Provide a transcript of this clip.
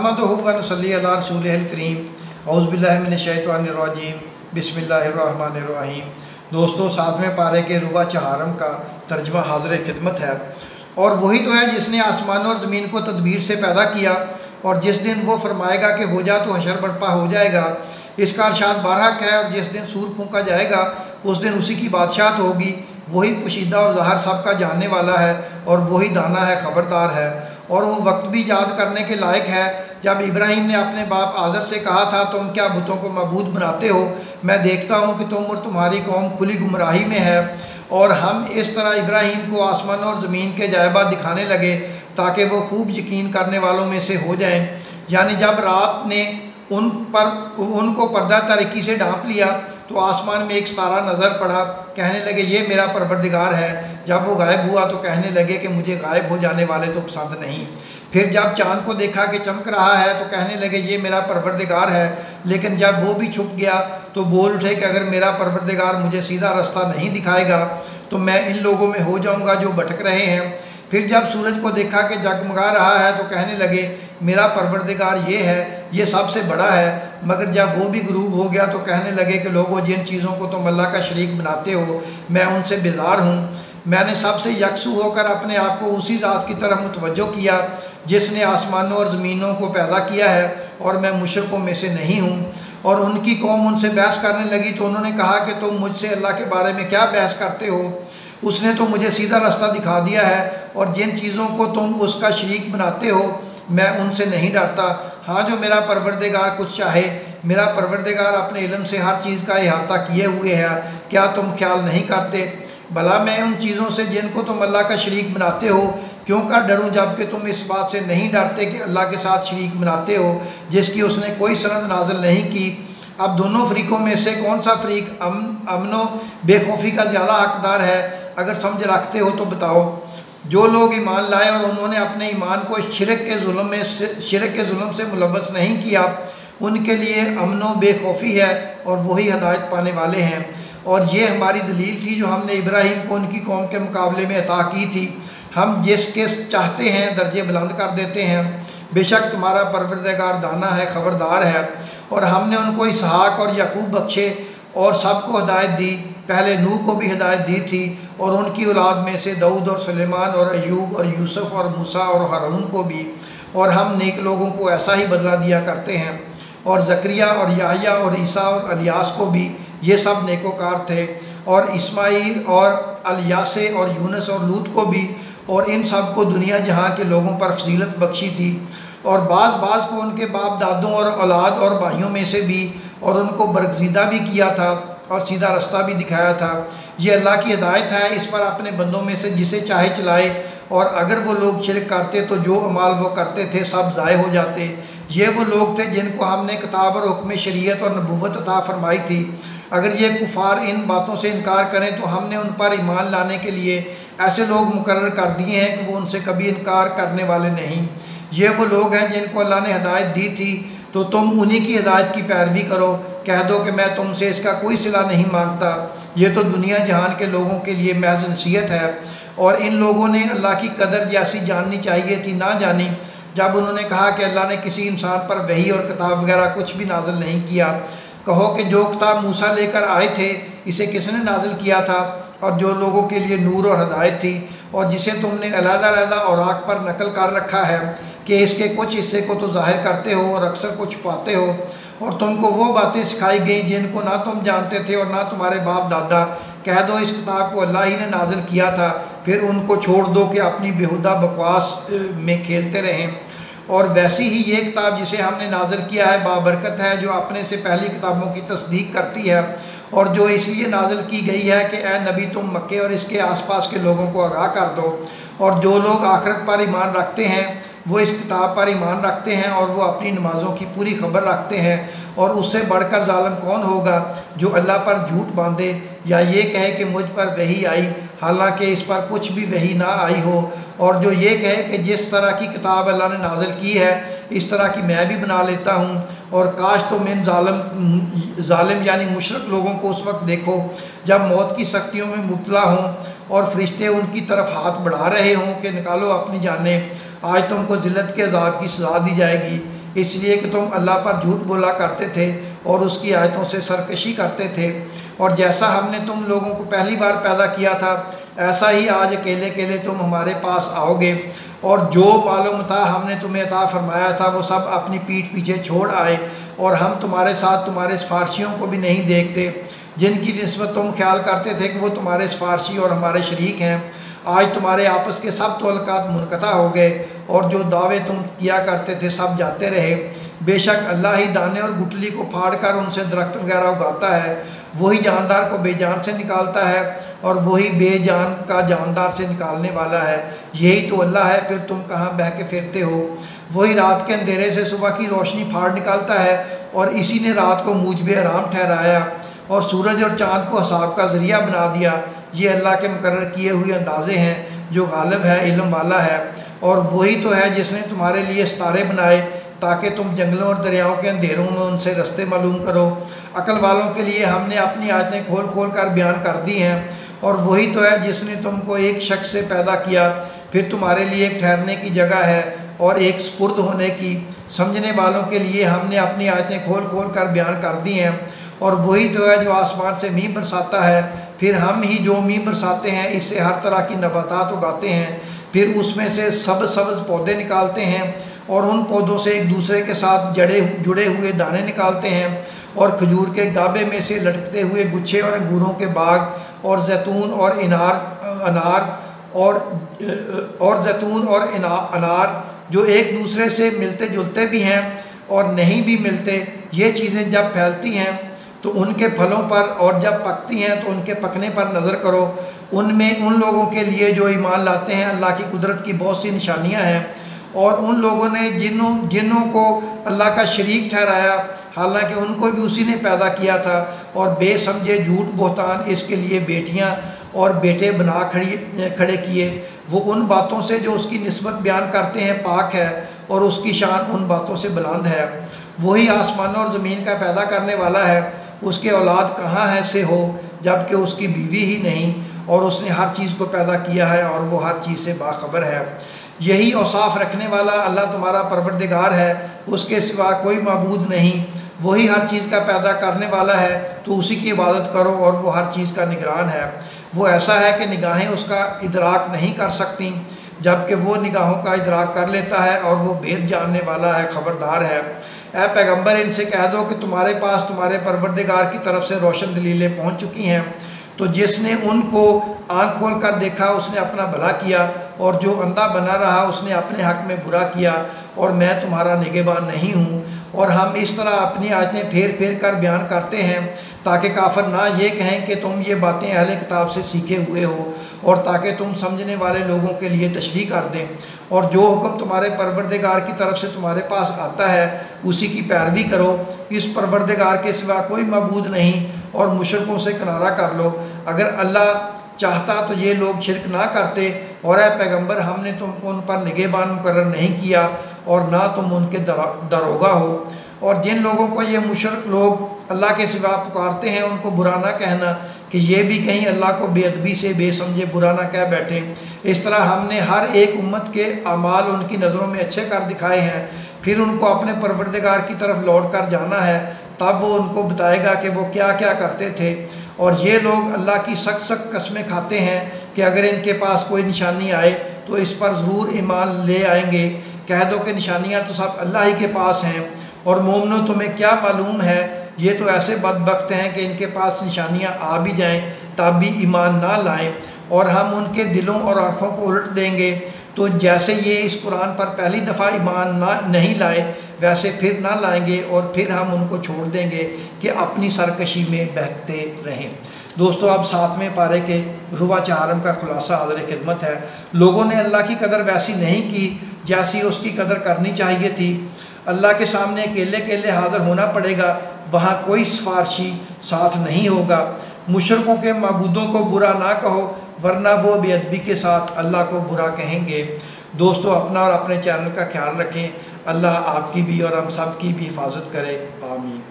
नहमदुहु व नसल्ली अला रसूलिहिल करीम औज़ु बिल्लाहि मिनश शैतानिर रजीम बिस्मिल्लाहिर रहमानिर रहीम। दोस्तों, 7वें पारे के रुबा चहारम का तर्जमा हाज़िर खिदमत है। और वही तो है जिसने आसमान और ज़मीन को तदबीर से पैदा किया और जिस दिन वो फरमाएगा कि हो जा तो हशर बर्पा हो जाएगा। इसका इरशाद बारहक है। और जिस दिन सूर फूंका जाएगा उस दिन उसी की बादशाहत होगी। वही पोशीदा और ज़ाहिर सब का जानने वाला है और वही दाना है, खबरदार है। और वो वक्त भी याद करने के लायक है जब इब्राहिम ने अपने बाप आज़र से कहा था, तुम क्या बुतों को मबूद बनाते हो? मैं देखता हूँ कि तुम और तुम्हारी कौम खुली गुमराही में है। और हम इस तरह इब्राहिम को आसमान और ज़मीन के जायबा दिखाने लगे ताकि वो खूब यकीन करने वालों में से हो जाएं। यानी जब रात ने उनको पर्दा तरीकी से ढांप लिया तो आसमान में एक सितारा नज़र पड़ा। कहने लगे ये मेरा परवरदिगार है। जब वो गायब हुआ तो कहने लगे कि मुझे गायब हो जाने वाले तो पसंद नहीं। फिर जब चाँद को देखा कि चमक रहा है तो कहने लगे ये मेरा परवरदिगार है। लेकिन जब वो भी छुप गया तो बोल उठे कि अगर मेरा परवरदिगार मुझे सीधा रास्ता नहीं दिखाएगा तो मैं इन लोगों में हो जाऊंगा जो भटक रहे हैं। फिर जब सूरज को देखा कि जगमगा रहा है तो कहने लगे मेरा परवरदिगार ये है, ये सबसे बड़ा है। मगर जब वो भी गुरूब हो गया तो कहने लगे कि लोगों, जिन चीज़ों को तुम अल्लाह का शरीक बनाते हो मैं उनसे बेजार हूँ। मैंने सबसे यकसू होकर अपने आप को उसी ज़ात की तरफ मुतवज्जो किया जिसने आसमानों और ज़मीनों को पैदा किया है और मैं मुशरिकों में से नहीं हूँ। और उनकी कौम उनसे बहस करने लगी तो उन्होंने कहा कि तुम मुझसे अल्लाह के बारे में क्या बहस करते हो? उसने तो मुझे सीधा रास्ता दिखा दिया है और जिन चीज़ों को तुम उसका शरीक बनाते हो मैं उनसे नहीं डरता। हाँ, जो मेरा परवरदिगार कुछ चाहे, मेरा परवरदिगार अपने इल्म से हर चीज़ का इहाता किए हुए है। क्या तुम ख्याल नहीं करते? भला मैं उन चीज़ों से जिनको तुम अल्लाह का शरीक बनाते हो क्यों कर डरूं, जबकि तुम इस बात से नहीं डरते कि अल्लाह के साथ शरीक बनाते हो जिसकी उसने कोई सनद नाजिल नहीं की। अब दोनों फरीकों में से कौन सा फरीक अमनो बेखौफी का ज़्यादा हकदार है? अगर समझ रखते हो तो बताओ। जो लोग ईमान लाए और उन्होंने अपने ईमान को शिरक के जुल्म से मुलव्वस नहीं किया उनके लिए अमनो बेखौफी है और वही हदायत पाने वाले हैं। और ये हमारी दलील थी जो हमने इब्राहिम को उनकी कौम के मुकाबले में अता की थी। हम जिसके चाहते हैं दर्जे बुलंद कर देते हैं। बेशक तुम्हारा परवरदिगार दाना है, खबरदार है। और हमने उनको इसहाक और याकूब बख्शे और सबको हदायत दी। पहले नूह को भी हदायत दी थी और उनकी औलाद में से दाऊद और सुलेमान और अयूब और यूसुफ और मूसा और हारून को भी। और हम नेक लोगों को ऐसा ही बदला दिया करते हैं। और जकरिया और याहया और ईसा और अलियास को भी, ये सब नेकोकार थे। और इस्माईल और अलियासे और यूनुस और लूत को भी। और इन सब को दुनिया जहाँ के लोगों पर फजीलत बख्शी थी। और बाज़ को उनके बाप दादों और औलाद और भाइयों में से भी। और उनको बरगज़ीदा भी किया था और सीधा रास्ता भी दिखाया था। ये अल्लाह की हिदायत है, इस पर अपने बंदों में से जिसे चाहे चलाए। और अगर वो लोग शिरक करते तो जो अमाल वो करते थे सब ज़ाय हो जाते। ये वो लोग थे जिनको हमने किताब और हुक्म शरीयत और नबूवत अता फरमाई थी। अगर ये कुफार इन बातों से इनकार करें तो हमने उन पर ईमान लाने के लिए ऐसे लोग मुकर्रर कर दिए हैं कि वो उनसे कभी इनकार करने वाले नहीं। ये वो लोग हैं जिनको अल्लाह ने हिदायत दी थी तो तुम उन्हीं की हिदायत की पैरवी करो। कह दो कि मैं तुमसे इसका कोई सिला नहीं मांगता। ये तो दुनिया जहान के लोगों के लिए महज नसीहत है। और इन लोगों ने अल्लाह की कदर जैसी जाननी चाहिए थी ना जानी जब उन्होंने कहा कि अल्लाह ने किसी इंसान पर वही और किताब वगैरह कुछ भी नाजिल नहीं किया। कहो कि जो किताब मूसा लेकर आए थे इसे किसने नाजिल किया था? और जो लोगों के लिए नूर और हदायत थी और जिसे तुमने अलग-अलग औराक पर नकल कर रखा है कि इसके कुछ हिस्से को तो ज़ाहिर करते हो और अक्सर को छुपाते हो। और तुमको वो बातें सिखाई गई जिनको ना तुम जानते थे और ना तुम्हारे बाप दादा। कह दो इस किताब को अल्लाह ही ने नाजिल किया था। फिर उनको छोड़ दो कि अपनी बेहुदा बकवास में खेलते रहें। और वैसी ही ये किताब जिसे हमने नाजिल किया है बाबरकत है, जो अपने से पहली किताबों की तस्दीक करती है और जो इसलिए नाजिल की गई है कि ए नबी तुम मक्के और इसके आसपास के लोगों को आगाह कर दो। और जो लोग आखिरत पर ईमान रखते हैं वो इस किताब पर ईमान रखते हैं और वो अपनी नमाज़ों की पूरी खबर रखते हैं। और उससे बढ़कर जालिम कौन होगा जो अल्लाह पर झूठ बांधे या ये कहे कि मुझ पर वही आई हालांकि इस पर कुछ भी वही ना आई हो। और जो ये कहे कि जिस तरह की किताब अल्लाह ने नाजिल की है इस तरह की मैं भी बना लेता हूँ। और काश तुम इन जालिम यानी मुशरक लोगों को उस वक्त देखो जब मौत की सख्तियों में मुब्तला हों और फरिश्ते उनकी तरफ हाथ बढ़ा रहे हों कि निकालो अपनी जानें, आज तुमको ज़िल्लत के अज़ाब की सज़ा दी जाएगी। इसलिए कि तुम अल्लाह पर झूठ बोला करते थे और उसकी आयतों से सरकशी करते थे। और जैसा हमने तुम लोगों को पहली बार पैदा किया था, ऐसा ही आज अकेले अकेले तुम हमारे पास आओगे। और जो मालूम था हमने तुम्हें अता फरमाया था वो सब अपनी पीठ पीछे छोड़ आए, और हम तुम्हारे साथ तुम्हारे सिफारशियों को भी नहीं देखते जिनकी निस्बत तुम ख्याल करते थे कि वो तुम्हारे सिफारशी और हमारे शरीक हैं। आज तुम्हारे आपस के सब तल्लुकात मुनक़ता हो गए, और जो दावे तुम किया करते थे सब जाते रहे। बेशक अल्लाह ही दाने और गुठली को फाड़ कर उनसे दरख्त वगैरह उगाता है, वही जानदार को बेजान से निकालता है, और वही बेजान का जानदार से निकालने वाला है। यही तो अल्लाह है, फिर तुम कहाँ बह के फिरते हो। वही रात के अंधेरे से सुबह की रोशनी फाड़ निकालता है, और इसी ने रात को मूजब आराम ठहराया और सूरज और चाँद को हिसाब का ज़रिया बना दिया। ये अल्लाह के मुकर्रर किए हुए अंदाज़े हैं, जो गालिब है, इल्म वाला है। और वही तो है जिसने तुम्हारे लिए सितारे बनाए ताकि तुम जंगलों और दरियाओं के अंधेरों में उनसे रास्ते मालूम करो। अक्ल वालों के लिए हमने अपनी आयतें खोल खोल कर बयान कर दी हैं। और वही तो है जिसने तुमको एक शख्स से पैदा किया, फिर तुम्हारे लिए एक ठहरने की जगह है और एक सुपुर्द होने की। समझने वालों के लिए हमने अपनी आयतें खोल खोल कर बयान कर दी हैं। और वही तो है जो आसमान से मींह बरसाता है, फिर हम ही जो मींह बरसाते हैं इससे हर तरह की नबातात उगाते हैं, फिर उसमें से सब्ज़ पौधे निकालते हैं, और उन पौधों से एक दूसरे के साथ जुड़े हुए दाने निकालते हैं, और खजूर के गाबे में से लटकते हुए गुच्छे और अंगूरों के बाग, और जैतून और अनार जो एक दूसरे से मिलते जुलते भी हैं और नहीं भी मिलते। ये चीज़ें जब फैलती हैं तो उनके फलों पर, और जब पकती हैं तो उनके पकने पर नज़र करो। उनमें उन लोगों के लिए जो ईमान लाते हैं अल्लाह की कुदरत की बहुत सी निशानियां हैं। और उन लोगों ने जिन्हों को अल्लाह का शरीक ठहराया, हालांकि उनको भी उसी ने पैदा किया था, और बेसमझे झूठ बहतान इसके लिए बेटियां और बेटे बना खड़े किए। वो उन बातों से जो उसकी निस्बत बयान करते हैं पाक है, और उसकी शान उन बातों से बुलंद है। वही आसमानों और ज़मीन का पैदा करने वाला है, उसके औलाद कहाँ है से हो जबकि उसकी बीवी ही नहीं, और उसने हर चीज़ को पैदा किया है और वो हर चीज़ से बाखबर है। यही औसाफ रखने वाला अल्लाह तुम्हारा परवरदिगार है, उसके सिवा कोई माबूद नहीं। वही हर चीज़ का पैदा करने वाला है, तो उसी की इबादत करो, और वो हर चीज़ का निगरान है। वो ऐसा है कि निगाहें उसका इदराक नहीं कर सकती, जबकि वो निगाहों का इदराक कर लेता है, और वो भेद जानने वाला है, ख़बरदार है। ऐ पैगंबर, इनसे कह दो कि तुम्हारे पास तुम्हारे परवरदिगार की तरफ से रोशन दलीलें पहुँच चुकी हैं। तो जिसने उनको आँख खोल कर देखा उसने अपना भला किया, और जो अंधा बना रहा उसने अपने हक़ में बुरा किया, और मैं तुम्हारा निगहबान नहीं हूँ। और हम इस तरह अपनी आयतें फेर फेर कर बयान करते हैं ताकि काफिर ना ये कहें कि तुम ये बातें अहले किताब से सीखे हुए हो, और ताकि तुम समझने वाले लोगों के लिए तशरीह कर दें। और जो हुक्म तुम्हारे परवरदिगार की तरफ से तुम्हारे पास आता है उसी की पैरवी करो। इस परवरदिगार के सिवा कोई मबूद नहीं, और मुशरिकों से किनारा कर लो। अगर अल्लाह चाहता तो ये लोग शिरक ना करते। और ऐ पैगंबर, हमने तुमको उन पर निगहबान मुकर्रर नहीं किया, और ना तुम उनके दरोगा हो। और जिन लोगों को ये मुशरिक लोग अल्लाह के सिवा पुकारते हैं उनको बुरा ना कहना कि ये भी कहीं अल्लाह को बेअदबी से बेसमझे बुरा ना कह बैठे। इस तरह हमने हर एक उम्मत के अमाल उनकी नज़रों में अच्छे कर दिखाए हैं, फिर उनको अपने परवरदिगार की तरफ लौट कर जाना है, तब वो उनको बताएगा कि वो क्या क्या करते थे। और ये लोग अल्लाह की सख्त सख्त कस्में खाते हैं कि अगर इनके पास कोई निशानी आए तो इस पर ज़रूर ईमान ले आएंगे। कह दो कि निशानियाँ तो सब अल्लाह ही के पास हैं, और मोमनो तुम्हें क्या मालूम है, ये तो ऐसे बदबख्त हैं कि इनके पास निशानियाँ आ भी जाएं तब भी ईमान ना लाएं, और हम उनके दिलों और आँखों को उलट देंगे। तो जैसे ये इस कुरान पर पहली दफ़ा ईमान नहीं लाए, वैसे फिर ना लाएंगे, और फिर हम उनको छोड़ देंगे कि अपनी सरकशी में बहते रहें। दोस्तों, अब 7वें पारे के रुबा चहारम का खुलासा हाज़िर खिदमत है। लोगों ने अल्लाह की कदर वैसी नहीं की जैसी उसकी कदर करनी चाहिए थी। अल्लाह के सामने अकेले अकेले हाज़िर होना पड़ेगा, वहाँ कोई सिफारशी साथ नहीं होगा। मुशरिकों के मबूदों को बुरा ना कहो, वरना वो बेअदबी के साथ अल्लाह को बुरा कहेंगे। दोस्तों, अपना और अपने चैनल का ख्याल रखें। अल्लाह आपकी भी और हम सब की भी हिफाजत करे। आमीन।